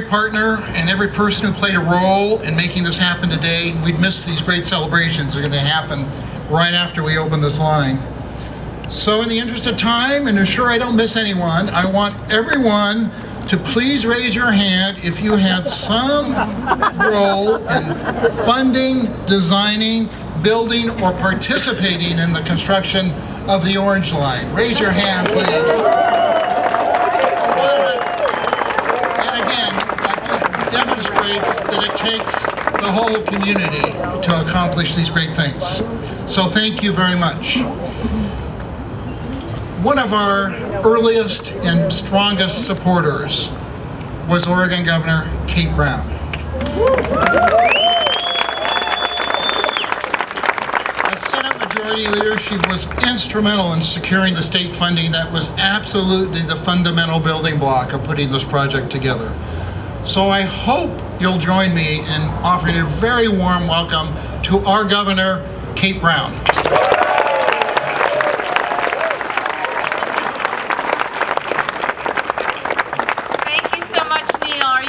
partner and every person who played a role in making this happen today. We'd miss these great celebrations that are going to happen right after we open this line. So in the interest of time, and ensure I don't miss anyone, I want everyone to please raise your hand if you had some role in funding, designing, building, or participating in the construction of the Orange Line. Raise your hand, please. And again, that just demonstrates that it takes the whole community to accomplish these great things. So thank you very much. One of our earliest and strongest supporters was Oregon Governor Kate Brown. As Senate Majority Leader, she was instrumental in securing the state funding that was absolutely the fundamental building block of putting this project together. So I hope you'll join me in offering a very warm welcome to our Governor, Kate Brown.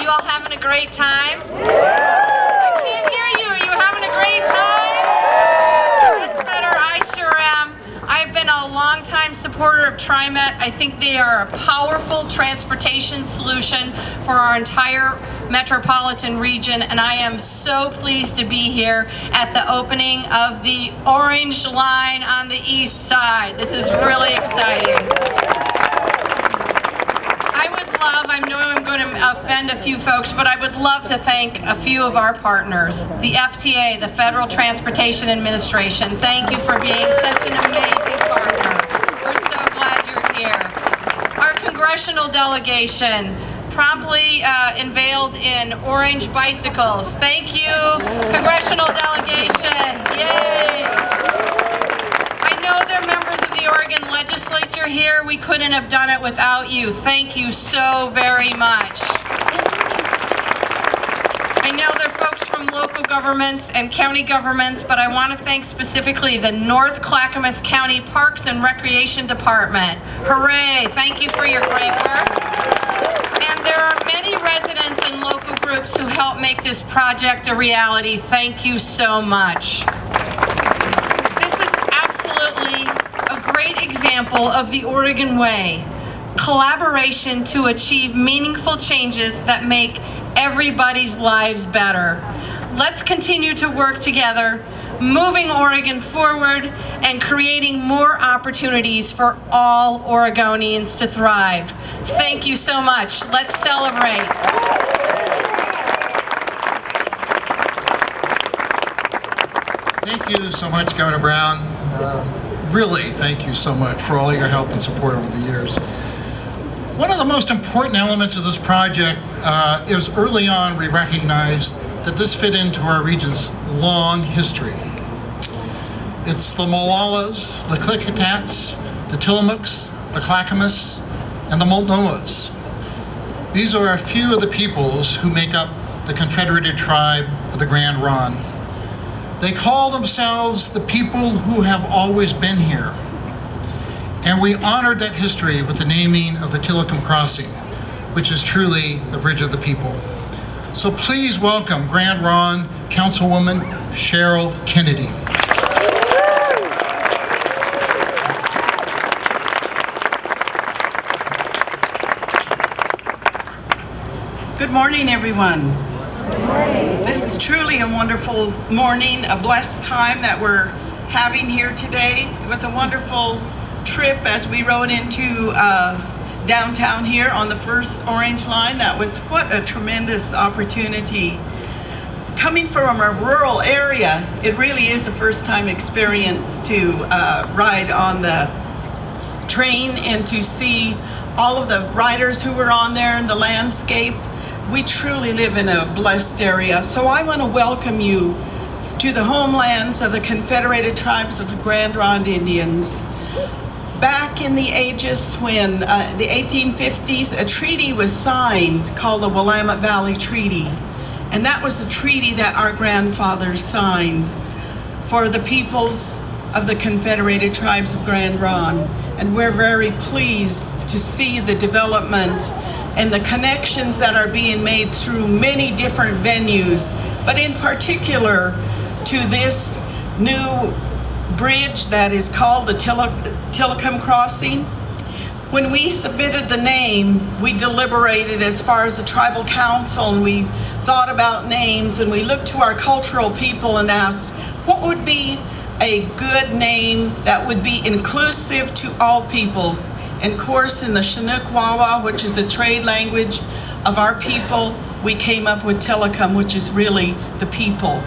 All having a great time? I can't hear you. Are you having a great time? That's better. I sure am. I've been a longtime supporter of TriMet. I think they are a powerful transportation solution for our entire metropolitan region, and I am so pleased to be here at the opening of the Orange Line on the east side. This is really exciting. I know I'm going to offend a few folks, but I would love to thank a few of our partners. The FTA, the Federal Transportation Administration, thank you for being such an amazing partner. We're so glad you're here. Our congressional delegation, promptly unveiled in orange bicycles. Thank you, congressional delegation. Yay! I know there are members of the Oregon legislature here. We couldn't have done it without you. Thank you so very much. I know there are folks from local governments and county governments, but I want to thank specifically the North Clackamas County Parks and Recreation Department. Hooray! Thank you for your great work. And there are many residents and local groups who help make this project a reality. Thank you so much. A great example of the Oregon way, collaboration to achieve meaningful changes that make everybody's lives better. Let's continue to work together, moving Oregon forward and creating more opportunities for all Oregonians to thrive. Thank you so much. Let's celebrate. Thank you so much, Governor Brown. Really, thank you so much for all your help and support over the years. One of the most important elements of this project is early on we recognized that this fit into our region's long history. It's the Molallas, the Klickitats, the Tillamook's, the Clackamas, and the Multnomahs. These are a few of the peoples who make up the Confederated Tribe of the Grand Ronde. They call themselves the people who have always been here. And we honored that history with the naming of the Tillicum Crossing, which is truly the Bridge of the People. So please welcome Grand Ronde Councilwoman Cheryl Kennedy. Good morning, everyone. This is truly a wonderful morning, a blessed time that we're having here today. It was a wonderful trip as we rode into downtown here on the first Orange Line. That was what a tremendous opportunity. Coming from a rural area, it really is a first-time experience to ride on the train and to see all of the riders who were on there and the landscape. We truly live in a blessed area. So I want to welcome you to the homelands of the Confederated Tribes of the Grand Ronde Indians. Back in the ages when the 1850s, a treaty was signed called the Willamette Valley Treaty. And that was the treaty that our grandfathers signed for the peoples of the Confederated Tribes of Grand Ronde. And we're very pleased to see the development and the connections that are being made through many different venues, but in particular to this new bridge that is called the Telecom Crossing. When we submitted the name, we deliberated as far as the tribal council, and we thought about names, and we looked to our cultural people and asked, what would be a good name that would be inclusive to all peoples? And of course, in the Chinook Wawa, which is the trade language of our people, we came up with Telecom, which is really the people.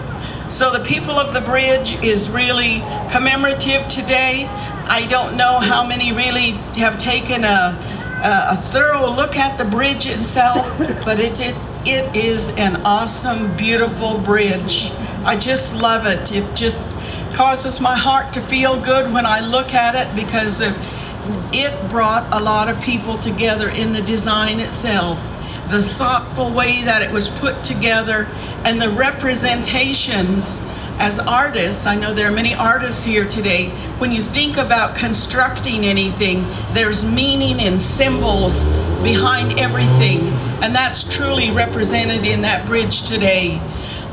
So the people of the bridge is really commemorative today. I don't know how many really have taken a thorough look at the bridge itself, but it is an awesome, beautiful bridge. I just love it. It just causes my heart to feel good when I look at it, because it brought a lot of people together in the design itself. The thoughtful way that it was put together, and the representations as artists. I know there are many artists here today. When you think about constructing anything, there's meaning and symbols behind everything, and that's truly represented in that bridge today.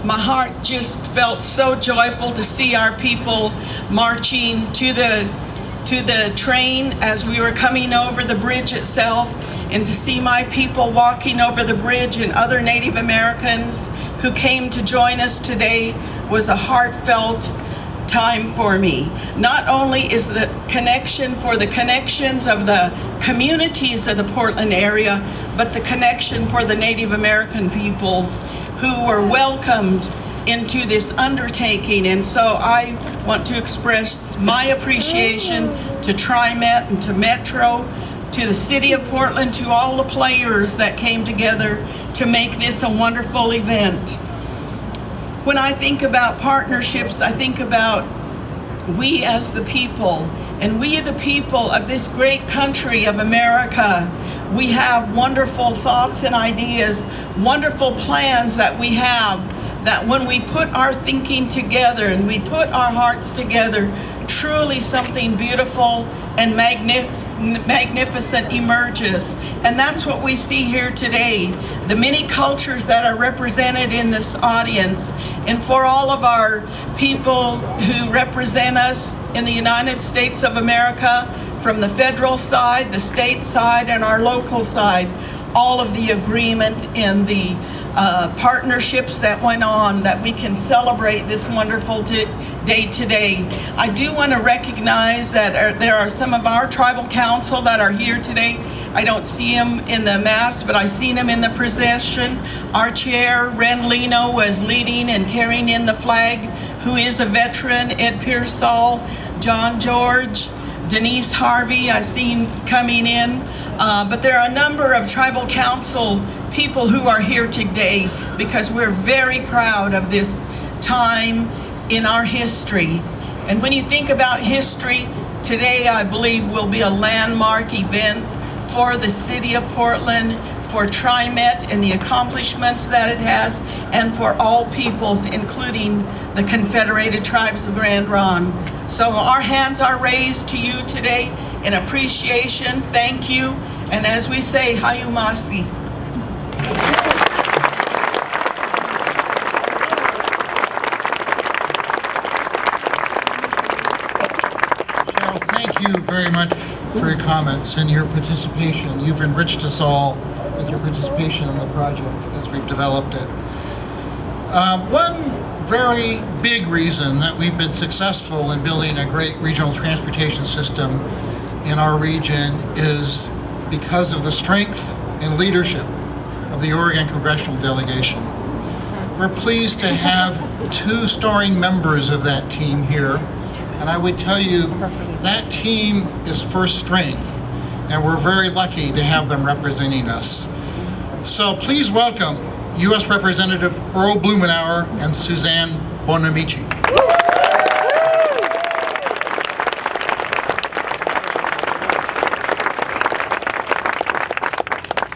My heart just felt so joyful to see our people marching to the train as we were coming over the bridge itself, and to see my people walking over the bridge and other Native Americans who came to join us today was a heartfelt time for me. Not only is the connection for the connections of the communities of the Portland area, but the connection for the Native American peoples who were welcomed into this undertaking. And so I want to express my appreciation to TriMet and to Metro, to the City of Portland, to all the players that came together to make this a wonderful event. When I think about partnerships, I think about we as the people, and we the people of this great country of America. We have wonderful thoughts and ideas, wonderful plans that we have, that when we put our thinking together and we put our hearts together, truly something beautiful and magnificent emerges. And that's what we see here today. The many cultures that are represented in this audience, and for all of our people who represent us in the United States of America, from the federal side, the state side, and our local side, all of the agreement and the partnerships that went on, that we can celebrate this wonderful day today. I do want to recognize that there are some of our tribal council that are here today. I don't see them in the mass, but I seen them in the procession. Our chair, Ren Lino, was leading and carrying in the flag, who is a veteran, Ed Pearsall, John George, Denise Harvey, I seen coming in. But there are a number of tribal council people who are here today because we're very proud of this time in our history. And when you think about history, today I believe will be a landmark event for the City of Portland, for TriMet and the accomplishments that it has, and for all peoples, including the Confederated Tribes of Grand Ronde. So our hands are raised to you today in appreciation. Thank you. And as we say, Hayumasi. Cheryl, thank you very much for your comments and your participation. You've enriched us all with your participation in the project as we've developed it. One very big reason that we've been successful in building a great regional transportation system in our region is because of the strength and leadership of the Oregon Congressional Delegation. We're pleased to have two starring members of that team here, and I would tell you that team is first string, and we're very lucky to have them representing us. So please welcome U.S. Representative Earl Blumenauer and Suzanne Bonamici.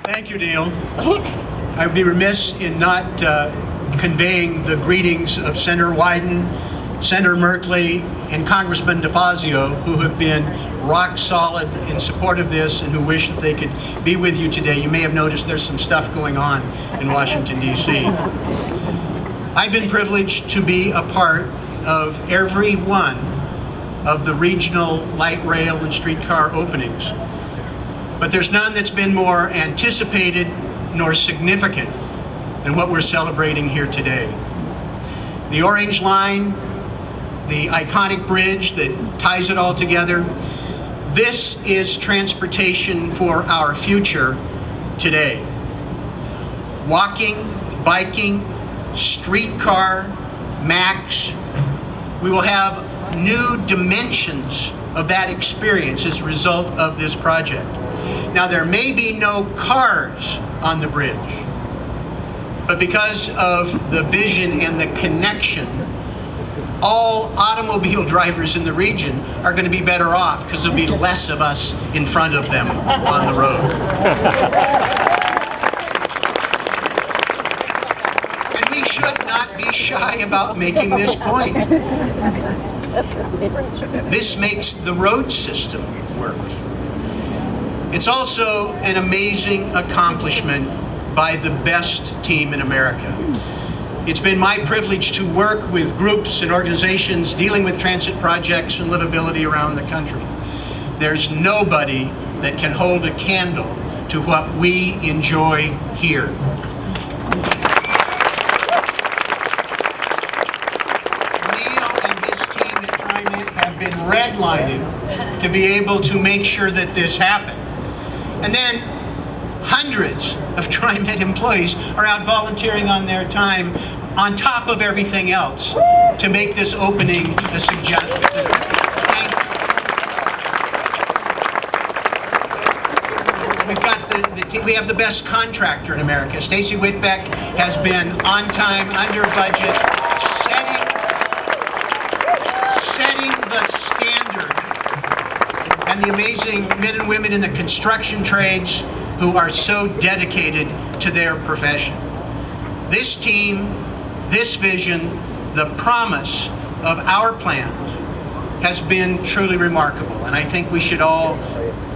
Thank you, Neil. I would be remiss in not conveying the greetings of Senator Wyden, Senator Merkley, and Congressman DeFazio, who have been rock solid in support of this and who wish that they could be with you today. You may have noticed there's some stuff going on in Washington, D.C. I've been privileged to be a part of every one of the regional light rail and streetcar openings. But there's none that's been more anticipated nor significant than what we're celebrating here today. The Orange Line, the iconic bridge that ties it all together, this is transportation for our future today. Walking, biking, streetcar, MAX, we will have new dimensions of that experience as a result of this project. Now, there may be no cars on the bridge, but because of the vision and the connection, all automobile drivers in the region are going to be better off because there'll be less of us in front of them on the road. And we should not be shy about making this point. This makes the road system work. It's also an amazing accomplishment by the best team in America. It's been my privilege to work with groups and organizations dealing with transit projects and livability around the country. There's nobody that can hold a candle to what we enjoy here. Neil and his team at TriMet have been redlining to be able to make sure that this happened. And then hundreds of TriMet employees are out volunteering on their time on top of everything else to make this opening a suggestion. We have the best contractor in America. Stacy Whitbeck has been on time, under budget, setting the standard. And the amazing men and women in the construction trades who are so dedicated to their profession. This team, this vision, the promise of our plans has been truly remarkable, and I think we should all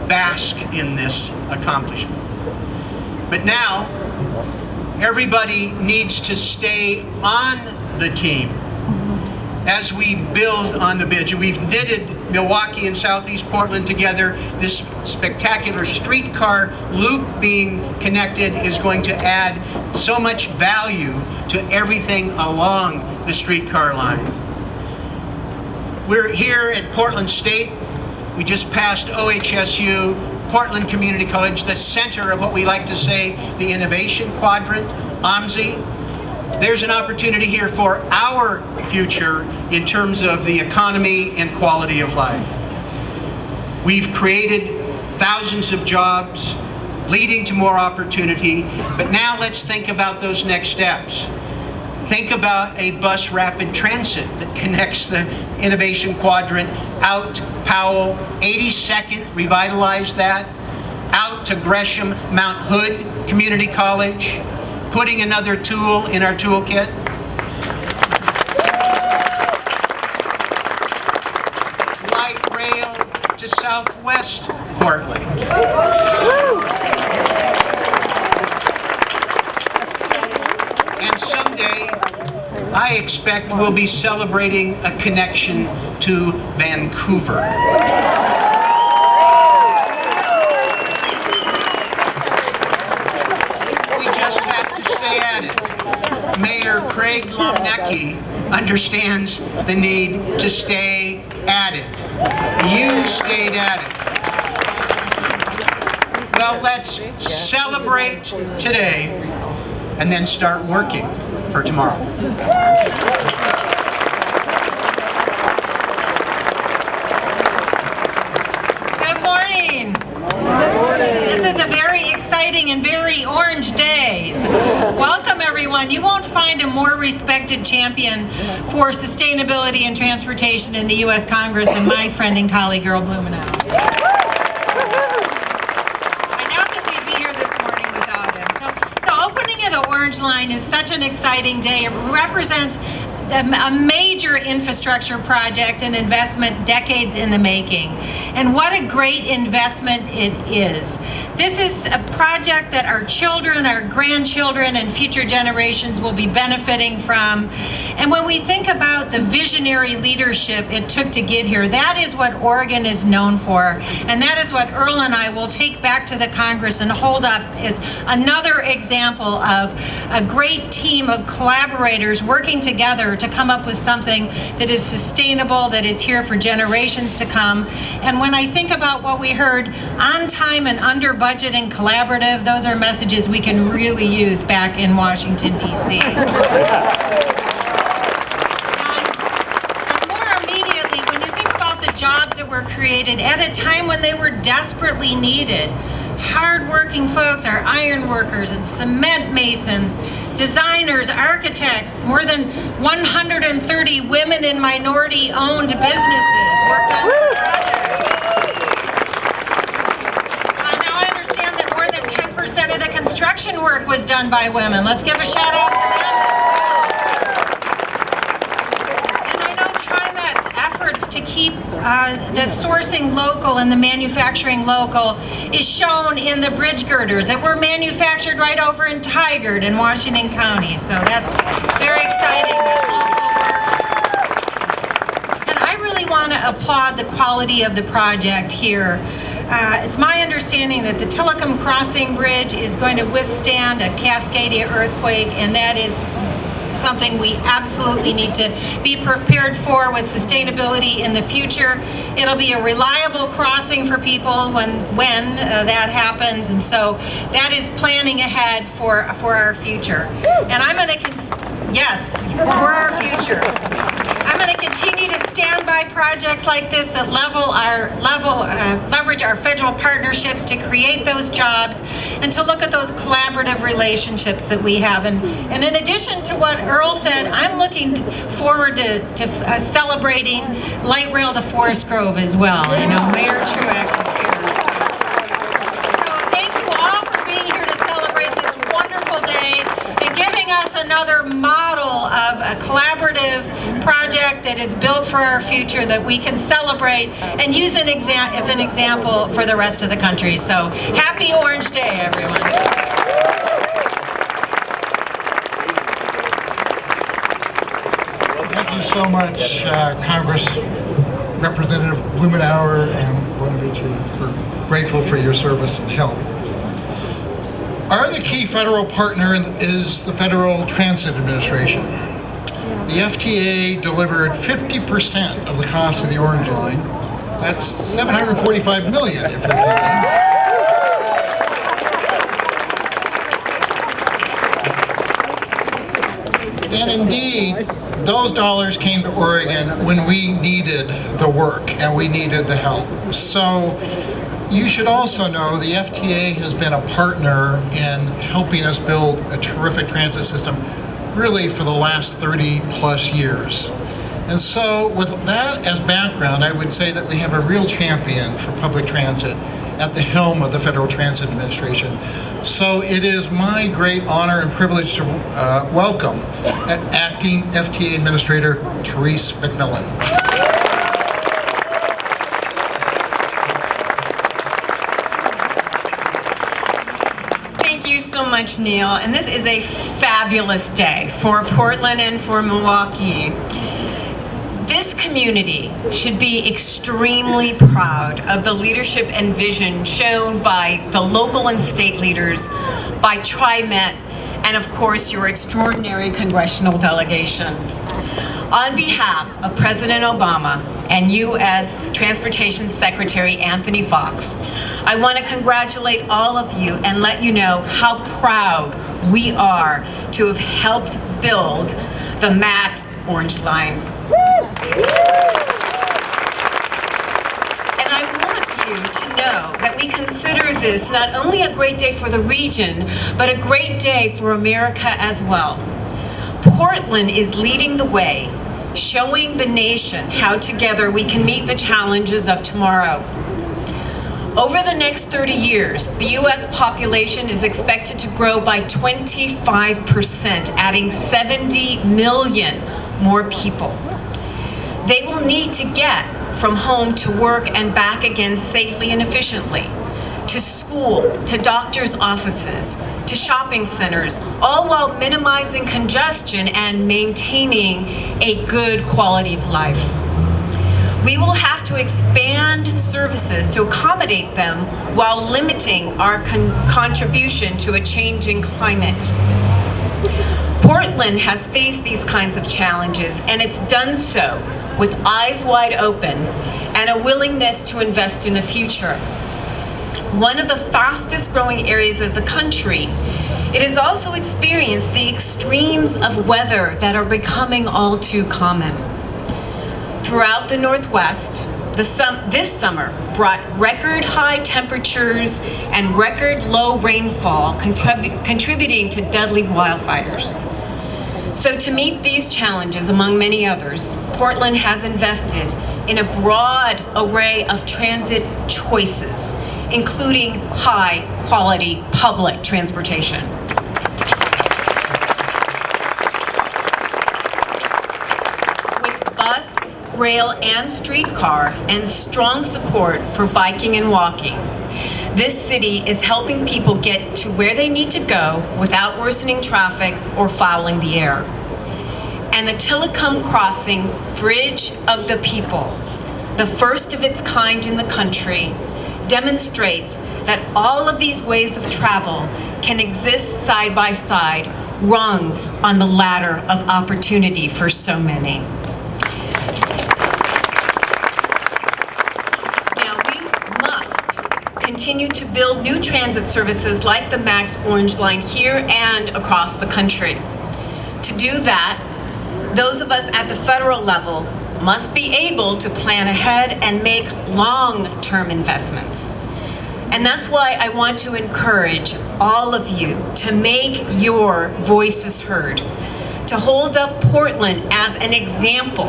bask in this accomplishment. But now, everybody needs to stay on the team as we build on the bridge. We've knitted Milwaukee and Southeast Portland together. This spectacular streetcar loop being connected is going to add so much value to everything along the streetcar line. We're here at Portland State. We just passed OHSU, Portland Community College, the center of what we like to say, the innovation quadrant, OMSI. There's an opportunity here for our future in terms of the economy and quality of life. We've created thousands of jobs, leading to more opportunity, but now let's think about those next steps. Think about a bus rapid transit that connects the innovation quadrant out Powell, 82nd, revitalize that, out to Gresham, Mount Hood Community College, putting another tool in our toolkit. Light rail to Southwest Portland. And someday, I expect we'll be celebrating a connection to Vancouver. Mayor Craig Lomnecki understands the need to stay at it. You stayed at it. Well, let's celebrate today and then start working for tomorrow. Good morning. This is a very exciting and very orange day. Welcome, everyone. You won't find a more respected champion for sustainability and transportation in the U.S. Congress than my friend and colleague, Earl Blumenauer. I doubt that we'd be here this morning without him. So the opening of the Orange Line is such an exciting day. It represents a major infrastructure project and investment decades in the making. And what a great investment it is. This is a project that our children, our grandchildren, and future generations will be benefiting from. And when we think about the visionary leadership it took to get here, that is what Oregon is known for. And that is what Earl and I will take back to the Congress and hold up as another example of a great team of collaborators working together to come up with something that is sustainable, that is here for generations to come. And when I think about what we heard, on time and under budget and collaborative, those are messages we can really use back in Washington, D.C. And more immediately, when you think about the jobs that were created at a time when they were desperately needed, hard-working folks, our iron workers and cement masons, designers, architects, more than 130 women and minority-owned businesses worked on this project. Now I understand that more than 10% of the construction work was done by women. Let's give a shout out to them as well. And I know TriMet's efforts to keep the sourcing local and the manufacturing local is shown in the bridge girders that were manufactured right over in Tigard in Washington County. So that's very exciting, that local work. And I really want to applaud the quality of the project here. It's my understanding that the Tillicum Crossing Bridge is going to withstand a Cascadia earthquake, and that is something we absolutely need to be prepared for with sustainability in the future. It'll be a reliable crossing for people when that happens, and so that is planning ahead for our future. And I'm going to yes, for our future. I'm going to continue to stand by projects like this that leverage our federal partnerships to create those jobs and to look at those collaborative relationships that we have. And in addition to what Earl said, I'm looking forward to celebrating light rail to Forest Grove as well. I know Mayor Truex is here. So thank you all for being here to celebrate this wonderful day and giving us another model of a collaborative project that is built for our future that we can celebrate and use as an example for the rest of the country. So happy Orange Day, everyone. Thank you so much, Congress Representative Blumenauer and Bonamici. We're grateful for your service and help. Our other key federal partner is the Federal Transit Administration. The FTA delivered 50% of the cost of the Orange Line. That's $745 million, if you're thinking. And indeed, those dollars came to Oregon when we needed the work and we needed the help. So you should also know the FTA has been a partner in helping us build a terrific transit system really for the last 30 plus years. And so with that as background, I would say that we have a real champion for public transit at the helm of the Federal Transit Administration. So it is my great honor and privilege to welcome Acting FTA Administrator Therese McMillan. Thank you so much, Neil. And this is a fabulous day for Portland and for Milwaukee. This community should be extremely proud of the leadership and vision shown by the local and state leaders, by TriMet, and of course your extraordinary congressional delegation. On behalf of President Obama and you as Transportation Secretary Anthony Foxx, I want to congratulate all of you and let you know how proud we are to have helped build the MAX Orange Line. And I want you to know that we consider this not only a great day for the region, but a great day for America as well. Portland is leading the way, showing the nation how together we can meet the challenges of tomorrow. Over the next 30 years, the U.S. population is expected to grow by 25%, adding 70 million more people. They will need to get from home to work and back again safely and efficiently, to school, to doctors' offices, to shopping centers, all while minimizing congestion and maintaining a good quality of life. We will have to expand services to accommodate them while limiting our contribution to a changing climate. Portland has faced these kinds of challenges, and it's done so with eyes wide open and a willingness to invest in the future. One of the fastest growing areas of the country, it has also experienced the extremes of weather that are becoming all too common. Throughout the Northwest, this summer brought record high temperatures and record low rainfall, contributing to deadly wildfires. So to meet these challenges, among many others, Portland has invested in a broad array of transit choices, including high-quality public transportation. With bus, rail, and streetcar, and strong support for biking and walking, this city is helping people get to where they need to go without worsening traffic or fouling the air. And the Tillicum Crossing Bridge of the People, the first of its kind in the country, demonstrates that all of these ways of travel can exist side by side, rungs on the ladder of opportunity for so many. Now, we must continue to build new transit services like the MAX Orange Line here and across the country. To do that, those of us at the federal level must be able to plan ahead and make long-term investments. And that's why I want to encourage all of you to make your voices heard, to hold up Portland as an example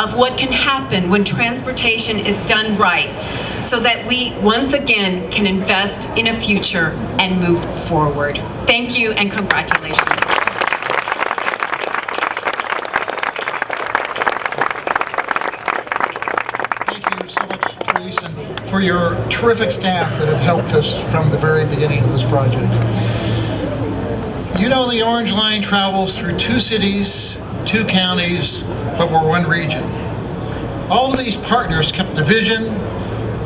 of what can happen when transportation is done right, so that we once again can invest in a future and move forward. Thank you and congratulations. And for your terrific staff that have helped us from the very beginning of this project. You know, the Orange Line travels through 2 cities, 2 counties, but we're one region. All of these partners kept the vision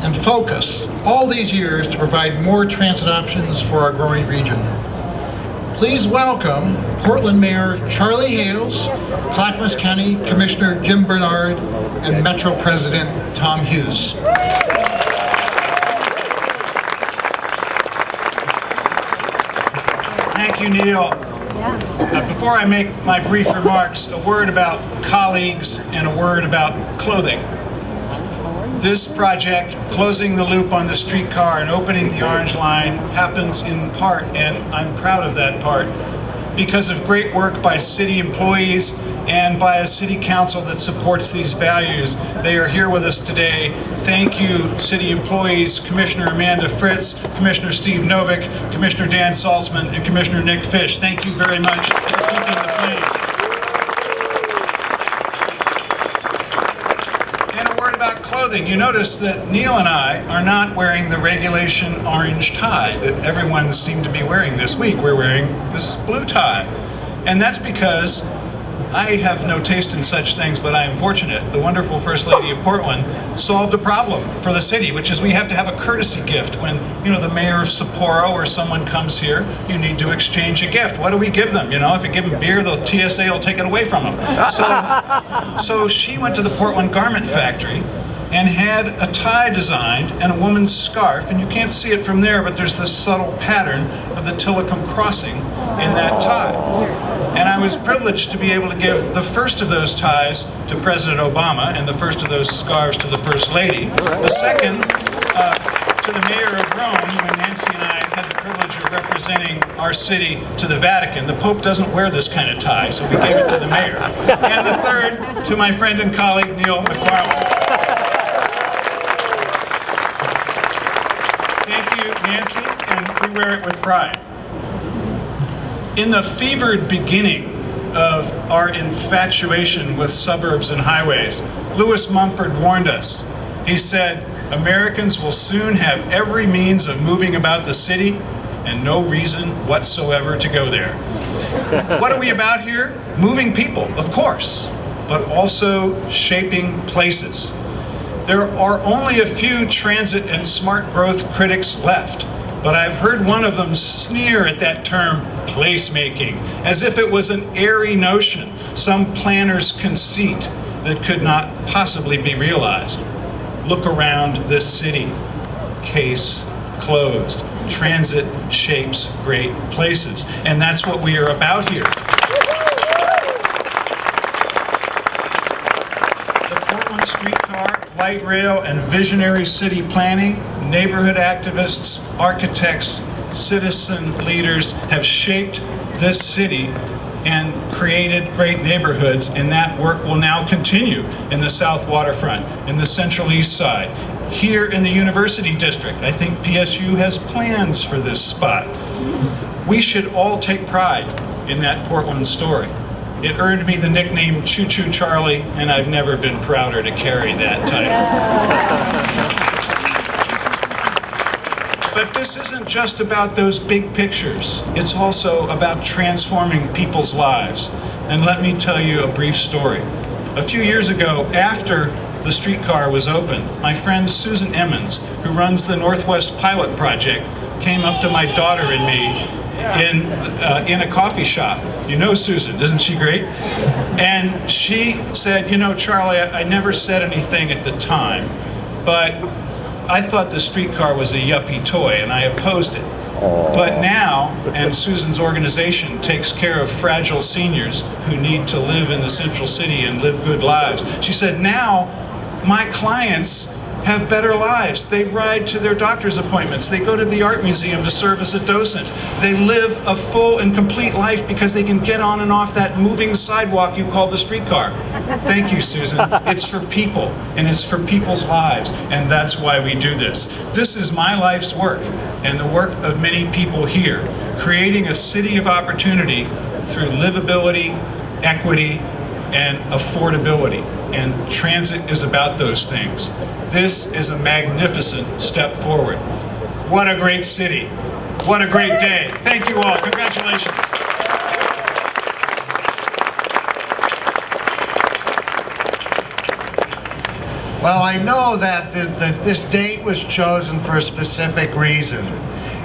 and focus all these years to provide more transit options for our growing region. Please welcome Portland Mayor Charlie Hales, Clackamas County Commissioner Jim Bernard, and Metro President Tom Hughes. Thank you, Neil. Before I make my brief remarks, a word about colleagues and a word about clothing. This project, closing the loop on the streetcar and opening the Orange Line, happens in part, and I'm proud of that part, because of great work by city employees and by a city council that supports these values. They are here with us today. Thank you, city employees, Commissioner Amanda Fritz, Commissioner Steve Novick, Commissioner Dan Salzman, and Commissioner Nick Fish. Thank you very much for keeping the flame. And a word about clothing. You notice that Neil and I are not wearing the regulation orange tie that everyone seemed to be wearing this week. We're wearing this blue tie. And that's because I have no taste in such things, but I am fortunate. The wonderful First Lady of Portland solved a problem for the city, which is we have to have a courtesy gift. When, you know, the mayor of Sapporo or someone comes here, you need to exchange a gift. What do we give them? You know, if you give them beer, the TSA will take it away from them. So she went to the Portland Garment Factory and had a tie designed and a woman's scarf, and you can't see it from there, but there's this subtle pattern of the Tillicum Crossing in that tie. And I was privileged to be able to give the first of those ties to President Obama and the first of those scarves to the First Lady. The second to the mayor of Rome, when Nancy and I had the privilege of representing our city to the Vatican. The Pope doesn't wear this kind of tie, so we gave it to the mayor. And the third to my friend and colleague, Neil McFarland. Thank you, Nancy, and we wear it with pride. In the fevered beginning of our infatuation with suburbs and highways. Lewis Mumford warned us. He said, Americans will soon have every means of moving about the city and no reason whatsoever to go there. What are we about here? Moving people, of course, but also shaping places. There are only a few transit and smart growth critics left, but I've heard one of them sneer at that term placemaking, as if it was an airy notion, some planner's conceit that could not possibly be realized. Look around this city. Case closed. Transit shapes great places, and that's what we are about here. The Portland streetcar, light rail, and visionary city planning, neighborhood activists, architects, citizen leaders have shaped this city and created great neighborhoods, and that work will now continue in the South Waterfront, in the Central East Side, here in the University District. I think PSU has plans for this spot. We should all take pride in that Portland story. It earned me the nickname Choo Choo Charlie, and I've never been prouder to carry that title. But this isn't just about those big pictures. It's also about transforming people's lives. And let me tell you a brief story. A few years ago, after the streetcar was open, my friend Susan Emmons, who runs the Northwest Pilot Project, came up to my daughter and me in a coffee shop. You know Susan, isn't she great? And she said, you know, Charlie, I never said anything at the time, but I thought the streetcar was a yuppie toy and I opposed it. But now, and Susan's organization takes care of fragile seniors who need to live in the central city and live good lives. She said, now my clients have better lives. They ride to their doctor's appointments. They go to the art museum to serve as a docent. They live a full and complete life because they can get on and off that moving sidewalk you call the streetcar. Thank you, Susan. It's for people, and it's for people's lives, and that's why we do this. This is my life's work, and the work of many people here, creating a city of opportunity through livability, equity, and affordability. And transit is about those things. This is a magnificent step forward. What a great city. What a great day. Thank you all. Congratulations. Well, I know that this date was chosen for a specific reason.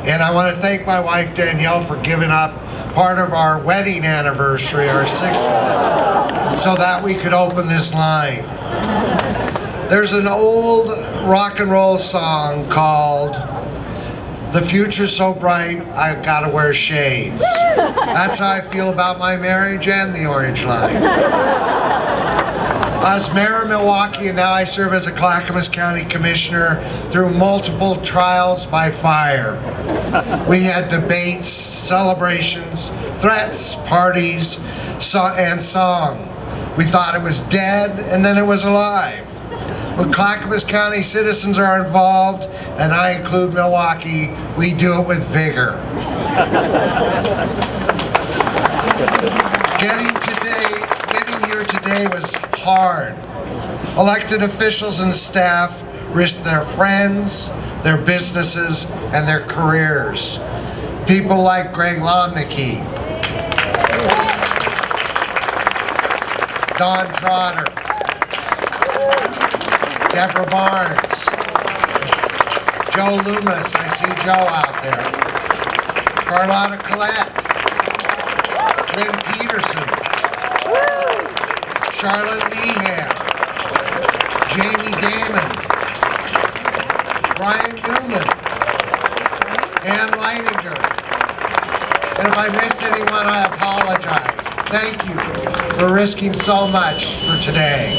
And I want to thank my wife Danielle for giving up part of our wedding anniversary, our 6th, so that we could open this line. There's an old rock and roll song called "The Future's So Bright, I Gotta Wear Shades." That's how I feel about my marriage and the Orange Line. I was mayor of Milwaukee, and now I serve as a Clackamas County Commissioner through multiple trials by fire. We had debates, celebrations, threats, parties, and song. We thought it was dead, and then it was alive. When Clackamas County citizens are involved, and I include Milwaukee, we do it with vigor. Getting here today was hard. Elected officials and staff risked their friends, their businesses, and their careers. People like Greg Lomnicki, Don Trotter, Deborah Barnes, Joe Loomis, I see Joe out there, Carlotta Collette, Lynn Peterson, Charlotte Meehan, Jamie Damon, Brian Newman, Ann Leininger. And if I missed anyone, I apologize. Thank you for risking so much for today.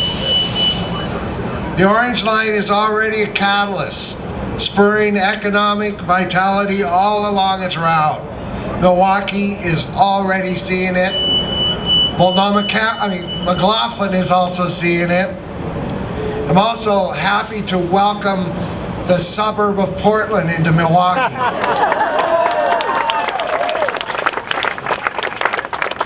The Orange Line is already a catalyst, spurring economic vitality all along its route. Milwaukee is already seeing it. McLaughlin is also seeing it. I'm also happy to welcome the suburb of Portland into Milwaukee.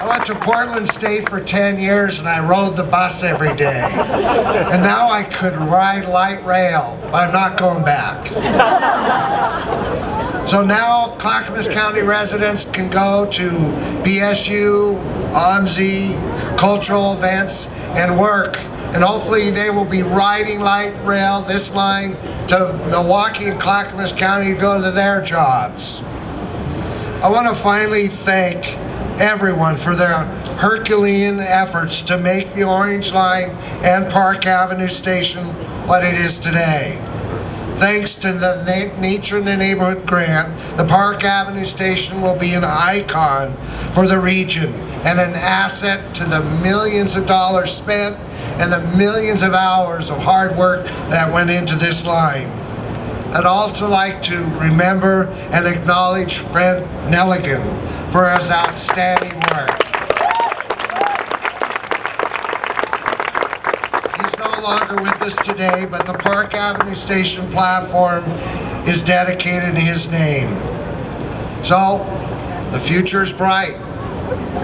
I want to Portland State for 10 years and I rode the bus every day. And now I could ride light rail, but I'm not going back. So now Clackamas County residents can go to BSU, OMSI, cultural events, and work. And hopefully they will be riding light rail, this line, to Milwaukee and Clackamas County to go to their jobs. I want to finally thank everyone for their Herculean efforts to make the Orange Line and Park Avenue Station what it is today. Thanks to the Nature in the Neighborhood grant, the Park Avenue Station will be an icon for the region and an asset to the millions of dollars spent and the millions of hours of hard work that went into this line. I'd also like to remember and acknowledge Fred Nelligan for his outstanding work. He's no longer with us today, but the Park Avenue Station platform is dedicated to his name. So, the future's bright.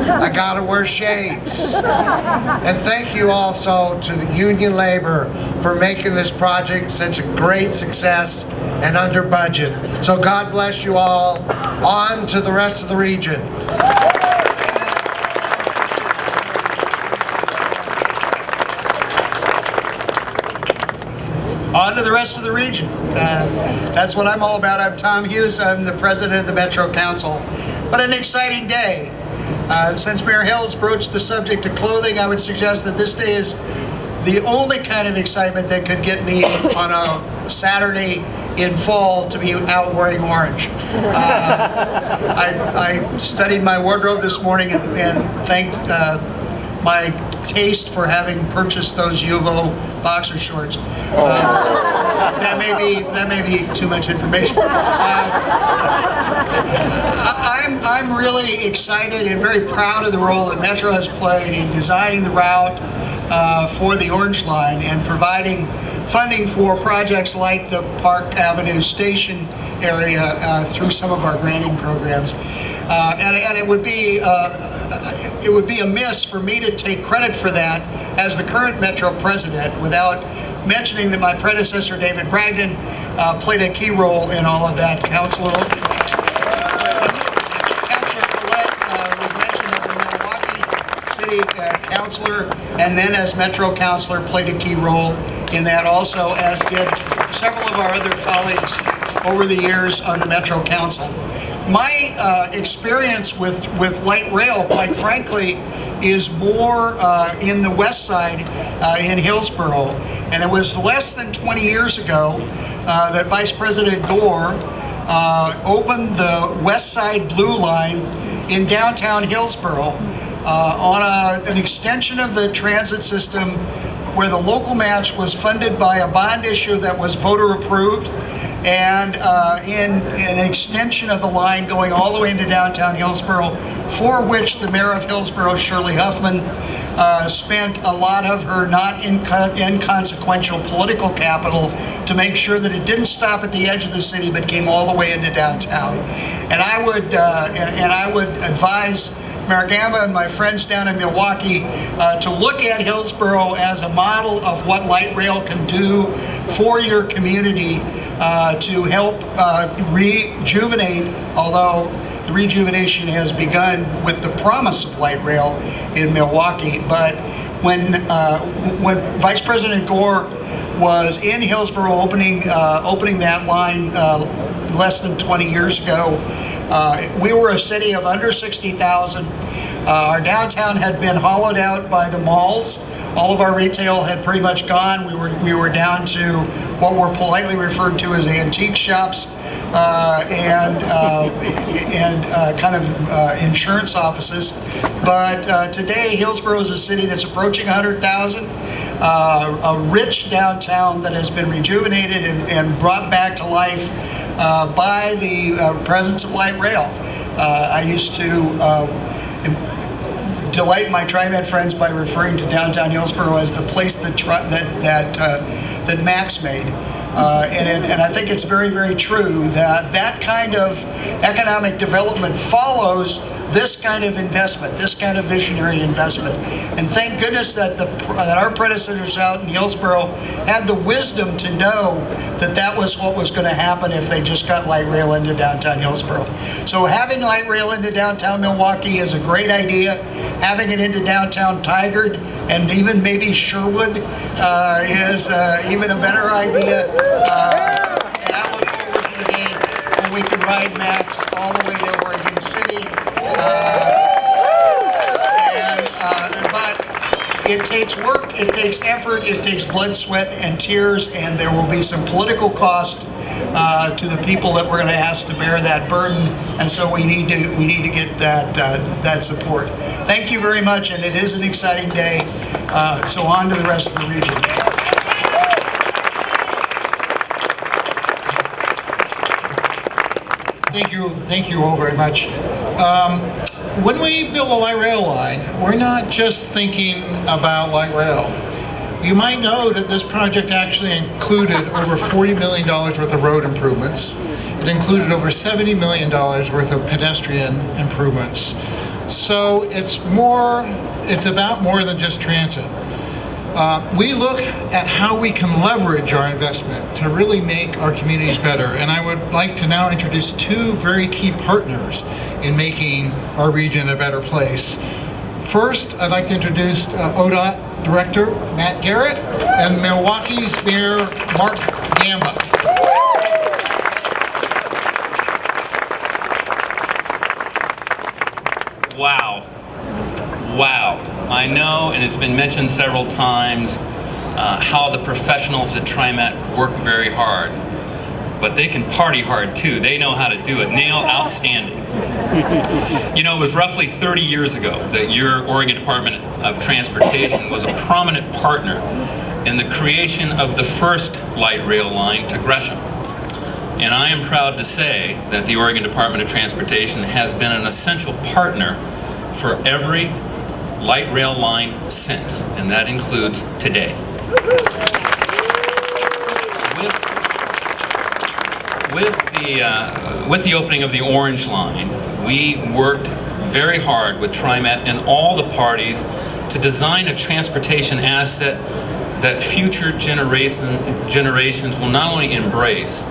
I gotta wear shades. And thank you also to the union labor for making this project such a great success and under budget. So God bless you all. On to the rest of the region. On to the rest of the region. That's what I'm all about. I'm Tom Hughes. I'm the president of the Metro Council. What an exciting day. Since Mayor Hales broached the subject of clothing, I would suggest that this day is the only kind of excitement that could get me on a Saturday in fall to be out wearing orange. I studied my wardrobe this morning and thanked my taste for having purchased those UVO boxer shorts. That may be too much information. I'm really excited and very proud of the role that Metro has played in designing the route for the Orange Line and providing funding for projects like the Park Avenue Station area through some of our granting programs. And it would be amiss for me to take credit for that as the current Metro president without mentioning that my predecessor, David Bragdon, played a key role in all of that. Councilor Collette was mentioned as a Milwaukee City councilor, and then as Metro councilor played a key role in that also, as did several of our other colleagues over the years on the Metro Council. My experience with light rail, quite frankly, is more in the west side in Hillsborough. And it was less than 20 years ago that Vice President Gore opened the West Side Blue Line in downtown Hillsborough on an extension of the transit system where the local match was funded by a bond issue that was voter approved, and in an extension of the line going all the way into downtown Hillsborough, for which the mayor of Hillsborough, Shirley Huffman, spent a lot of her not inconsequential political capital to make sure that it didn't stop at the edge of the city but came all the way into downtown. And I would advise Mayor Gamba and my friends down in Milwaukee to look at Hillsborough as a model of what light rail can do for your community to help rejuvenate, although the rejuvenation has begun with the promise of light rail in Milwaukee. But when Vice President Gore was in Hillsborough opening that line less than 20 years ago, we were a city of under 60,000. Our downtown had been hollowed out by the malls. All of our retail had pretty much gone. We were down to what were politely referred to as antique shops and kind of insurance offices. But today, Hillsborough is a city that's approaching 100,000, a rich downtown that has been rejuvenated and brought back to life by the presence of light rail. I used to delight my TriMet friends by referring to downtown Hillsborough as the place that Max made. And I think it's very, very true that that kind of economic development follows this kind of investment, this kind of visionary investment. And thank goodness that that our predecessors out in Hillsborough had the wisdom to know that that was what was going to happen if they just got light rail into downtown Hillsborough. So having light rail into downtown Milwaukee is a great idea. Having it into downtown Tigard and even maybe Sherwood is even a better idea. And I look forward to the day when we can ride Max all the way to Oregon City. But it takes work, it takes effort, it takes blood, sweat, and tears, and there will be some political cost to the people that we're going to ask to bear that burden, and so we need to get that support. Thank you very much, and it is an exciting day. So on to the rest of the region. Thank you all very much. When we build a light rail line, we're not just thinking about light rail. You might know that this project actually included over $40 million worth of road improvements. It included over $70 million worth of pedestrian improvements. So it's about more than just transit. We look at how we can leverage our investment to really make our communities better. And I would like to now introduce two very key partners in making our region a better place. First, I'd like to introduce ODOT Director Matt Garrett and Milwaukee's Mayor Mark Gamba. Wow. I know, and it's been mentioned several times, how the professionals at TriMet work very hard. But they can party hard too. They know how to do it. Neil, outstanding. You know, it was roughly 30 years ago that your Oregon Department of Transportation was a prominent partner in the creation of the first light rail line to Gresham. And I am proud to say that the Oregon Department of Transportation has been an essential partner for every light rail line since, and that includes today. With the opening of the Orange Line, we worked very hard with TriMet and all the parties to design a transportation asset that future generations will not only embrace,